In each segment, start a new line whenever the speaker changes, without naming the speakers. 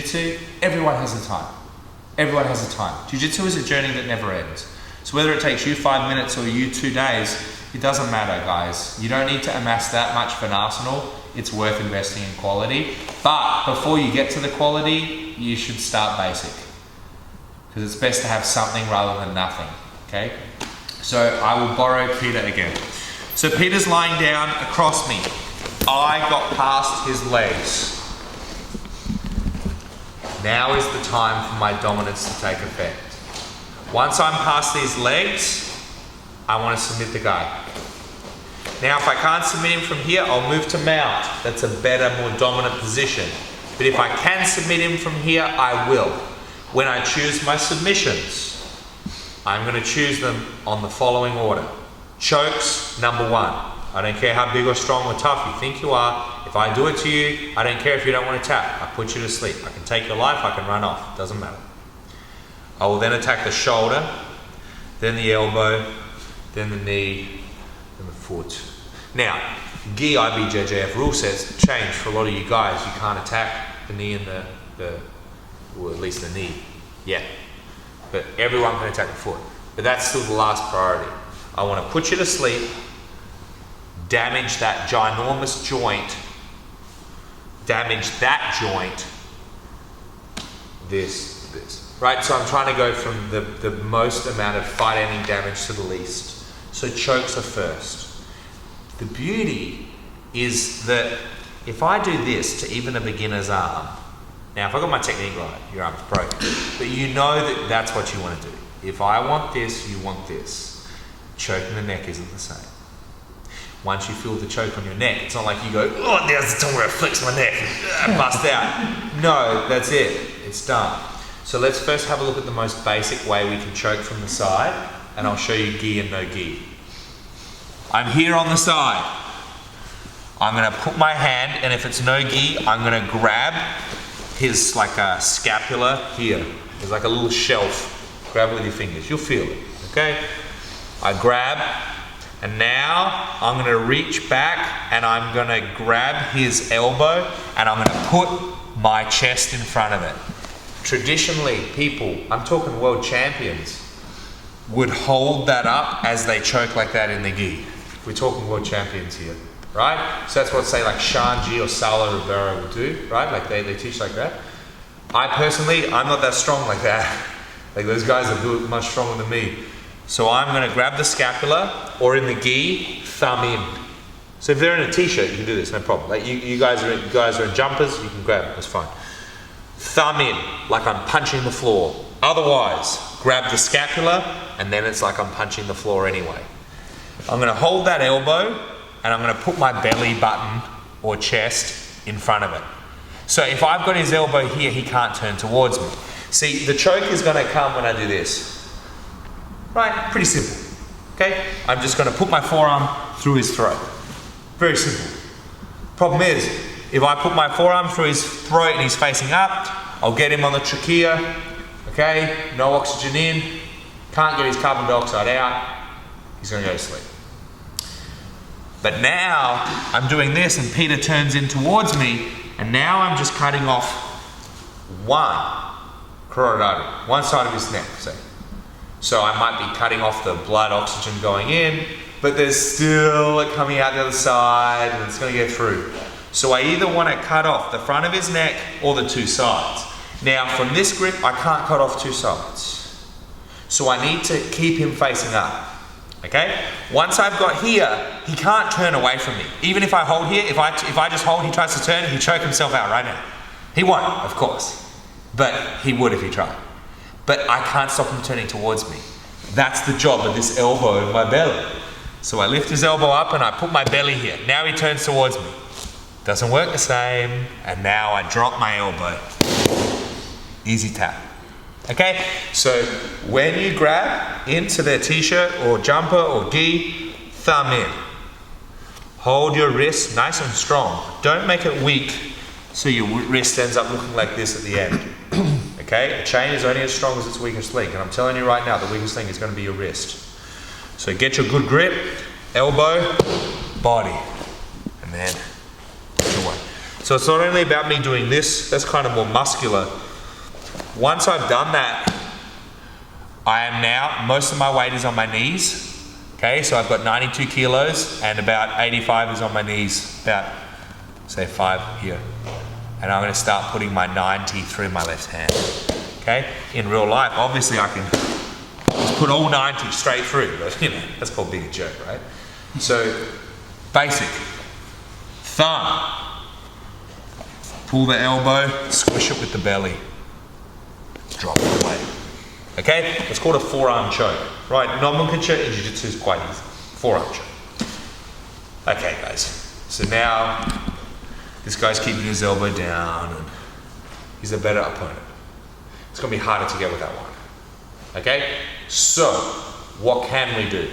jiu-jitsu, everyone has a time. Everyone has a time. Jiu-jitsu is a journey that never ends. So whether it takes you 5 minutes or you 2 days, it doesn't matter, guys. You don't need to amass that much of an arsenal. It's worth investing in quality. But before you get to the quality, you should start basic. Because it's best to have something rather than nothing, okay? So I will borrow Peter again. So Peter's lying down across me. I got past his legs. Now is the time for my dominance to take effect. Once I'm past these legs, I want to submit the guy. Now if I can't submit him from here, I'll move to mount. That's a better, more dominant position. But if I can submit him from here, I will. When I choose my submissions, I'm going to choose them on the following order. Chokes, number 1. I don't care how big or strong or tough you think you are. If I do it to you, I don't care if you don't want to tap. I put you to sleep. I can take your life, I can run off. Doesn't matter. I will then attack the shoulder, then the elbow, then the knee, then the foot. Now, gi IBJJF rule sets change for a lot of you guys. You can't attack the knee and or at least the knee yet. But everyone can attack the foot. But that's still the last priority. I want to put you to sleep, damage that ginormous joint, damage that joint, this. Right, so I'm trying to go from the most amount of fight ending damage to the least. So chokes are first. The beauty is that if I do this to even a beginner's arm, now if I got my technique right, your arm's broken, but you know that that's what you want to do. If I want this, you want this. Choke in the neck isn't the same. Once you feel the choke on your neck, it's not like you go, oh, there's the time where I flex my neck and bust out. No, that's it. It's done. So let's first have a look at the most basic way we can choke from the side, and I'll show you gi and no gi. I'm here on the side. I'm going to put my hand, and if it's no gi, I'm going to grab his like a scapula here. There's like a little shelf. Grab it with your fingers. You'll feel it, okay? I grab, and now I'm going to reach back, and I'm going to grab his elbow, and I'm going to put my chest in front of it. Traditionally, people, I'm talking world champions, would hold that up as they choke like that in the gi. We're talking world champions here, right? So that's what, say, like Shanji or Saulo Rivera would do, right? Like they teach like that. I personally, I'm not that strong like that. Like those guys are much stronger than me. So I'm gonna grab the scapula, or in the gi, thumb in. So if they're in a t-shirt, you can do this, no problem. Like you guys are in jumpers, you can grab it, that's fine. Thumb in, like I'm punching the floor. Otherwise, grab the scapula, and then it's like I'm punching the floor anyway. I'm gonna hold that elbow, and I'm gonna put my belly button or chest in front of it. So if I've got his elbow here, he can't turn towards me. See, the choke is gonna come when I do this. Right, pretty simple, okay? I'm just gonna put my forearm through his throat. Very simple. Problem is, if I put my forearm through his throat and he's facing up, I'll get him on the trachea, okay? No oxygen in, can't get his carbon dioxide out, he's gonna go to sleep. But now, I'm doing this and Peter turns in towards me, and now I'm just cutting off one carotid artery, one side of his neck, say. So I might be cutting off the blood oxygen going in, but there's still it coming out the other side, and it's gonna get through. So I either want to cut off the front of his neck or the two sides. Now from this grip, I can't cut off two sides. So I need to keep him facing up, okay? Once I've got here, he can't turn away from me. Even if I hold here, if I just hold, he tries to turn, he'll choke himself out right now. He won't, of course, but he would if he tried. But I can't stop him turning towards me. That's the job of this elbow in my belly. So I lift his elbow up and I put my belly here. Now he turns towards me. Doesn't work the same. And now I drop my elbow. Easy tap. Okay, so when you grab into their t-shirt or jumper or gi, thumb in. Hold your wrist nice and strong. Don't make it weak so your wrist ends up looking like this at the end. Okay, a chain is only as strong as its weakest link, and I'm telling you right now, the weakest link is going to be your wrist. So get your good grip, elbow, body, and then put your weight. So it's not only about me doing this, that's kind of more muscular. Once I've done that, I am now, most of my weight is on my knees. Okay, so I've got 92 kilos and about 85 is on my knees, about say 5 here. And I'm going to start putting my 90 through my left hand. Okay, in real life, obviously I can just put all 90 straight through, but you know, that's called being a jerk, right? So, basic. Thumb. Pull the elbow, squish it with the belly. Drop it away. Okay, it's called a forearm choke. Right, normal choke in jiu-jitsu is quite easy. Forearm choke. Okay guys, so now this guy's keeping his elbow down and he's a better opponent. It's gonna be harder to get with that one. Okay, so what can we do?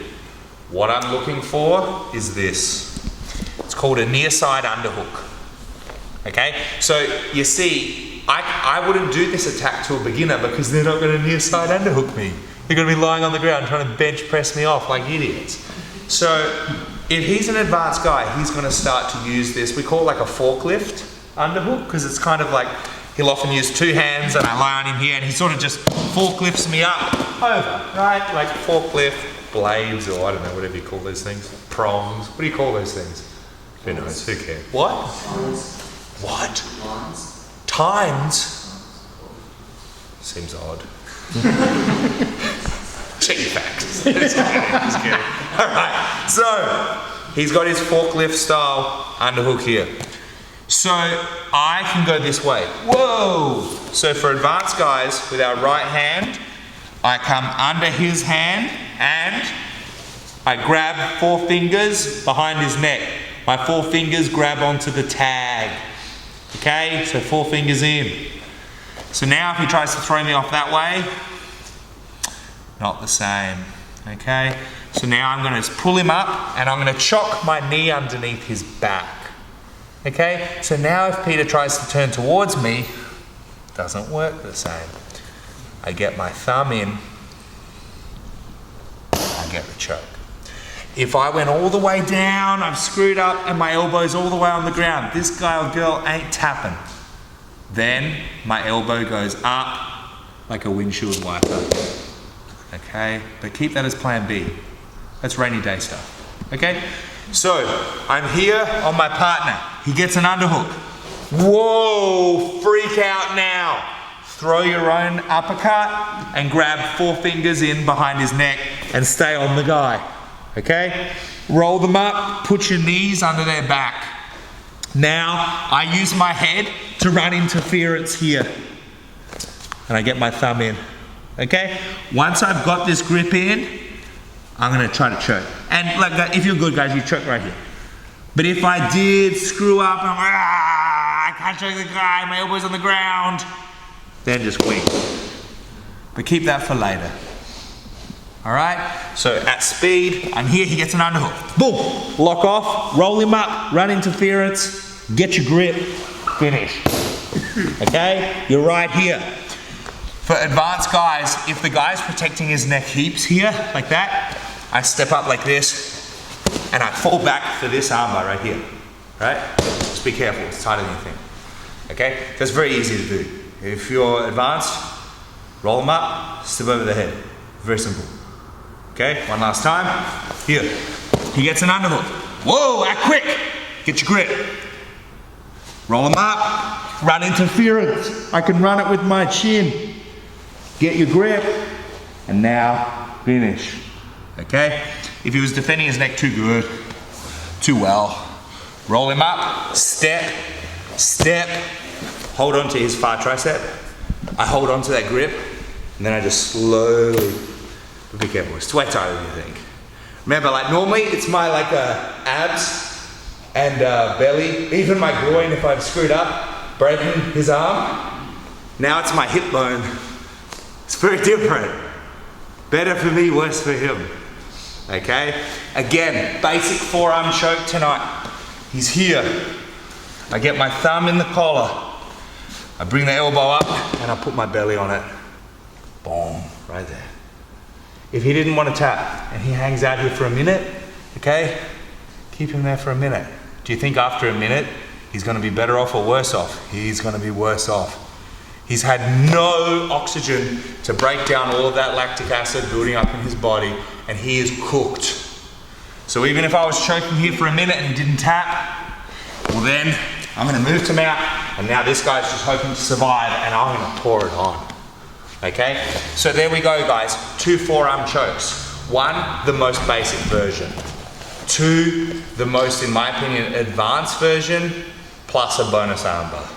What I'm looking for is this. It's called a near side underhook. Okay, so you see, I wouldn't do this attack to a beginner because they're not going to near side underhook me. They're going to be lying on the ground trying to bench press me off like idiots. So if he's an advanced guy, he's going to start to use this. We call it like a forklift underhook because it's kind of like he'll often use 2 hands and I lie on him here and he sort of just forklifts me up over, right? Like forklift, blades, or I don't know, whatever you call those things. Prongs. What do you call those things? Who knows? Who cares? What? What? Times? Seems odd. Check your facts. Just kidding. Alright, so he's got his forklift style underhook here. So I can go this way. Whoa! So for advanced guys, with our right hand, I come under his hand and I grab 4 fingers behind his neck. My 4 fingers grab onto the tag. Okay, so 4 fingers in. So now if he tries to throw me off that way, not the same. Okay, so now I'm going to pull him up and I'm going to chock my knee underneath his back. Okay, so now if Peter tries to turn towards me, it doesn't work the same. I get my thumb in, I get the choke. If I went all the way down, I've screwed up and my elbow's all the way on the ground, this guy or girl ain't tapping. Then my elbow goes up like a windshield wiper. Okay, but keep that as plan B. That's rainy day stuff. Okay, so I'm here on my partner. He gets an underhook. Whoa, freak out now. Throw your own uppercut and grab 4 fingers in behind his neck and stay on the guy. Okay, roll them up, put your knees under their back. Now I use my head to run interference here and I get my thumb in. Okay, once I've got this grip in, I'm going to try to choke. And like if you're good guys, you choke right here. But if I did screw up and I can't choke the guy, my elbow's on the ground, then just wing. But keep that for later. Alright, so at speed, I'm here, he gets an underhook. Boom, lock off, roll him up, run interference, get your grip, finish. Okay, you're right here. For advanced guys, if the guy's protecting his neck heaps here, like that, I step up like this, and I fall back for this armbar right here. Right? Just be careful, it's tighter than you think. Okay, that's very easy to do. If you're advanced, roll them up, step over the head. Very simple. Okay, one last time. Here, he gets an underhook. Whoa, act quick. Get your grip. Roll him up, run interference. I can run it with my chin. Get your grip, and now finish. Okay, if he was defending his neck too good, too well, roll him up, step, step, hold on to his far tricep. I hold on to that grip, and then I just slowly, be careful, it's way tighter than you think. Remember, like normally it's my abs and belly, even my groin if I've screwed up, breaking his arm. Now it's my hip bone. It's very different. Better for me, worse for him. Okay? Again, basic forearm choke tonight. He's here. I get my thumb in the collar. I bring the elbow up and I put my belly on it. Boom, right there. If he didn't want to tap and he hangs out here for a minute, okay, keep him there for a minute. Do you think after a minute He's gonna be better off or worse off? He's gonna be worse off. He's had no oxygen to break down all of that lactic acid building up in his body, and he is cooked. So even if I was choking here for a minute and he didn't tap, well then I'm gonna move him out, and now this guy's just hoping to survive, and I'm gonna pour it on. Okay? So there we go, guys. 2 forearm chokes. 1, the most basic version. 2, the most, in my opinion, advanced version, plus a bonus armbar.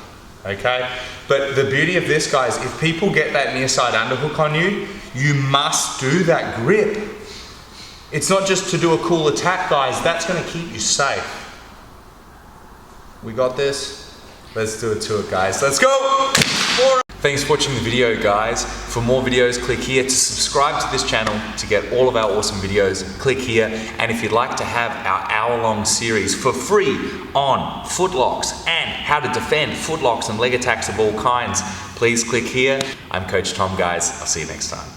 Okay? But the beauty of this, guys, if people get that near side underhook on you, you must do that grip. It's not just to do a cool attack, guys. That's gonna keep you safe. We got this? Let's do it to it, guys. Let's go! Thanks for watching the video, guys. For more videos, click here. To subscribe to this channel to get all of our awesome videos, click here. And if you'd like to have our hour-long series for free on footlocks and how to defend footlocks and leg attacks of all kinds, please click here. I'm Coach Tom, guys. I'll see you next time.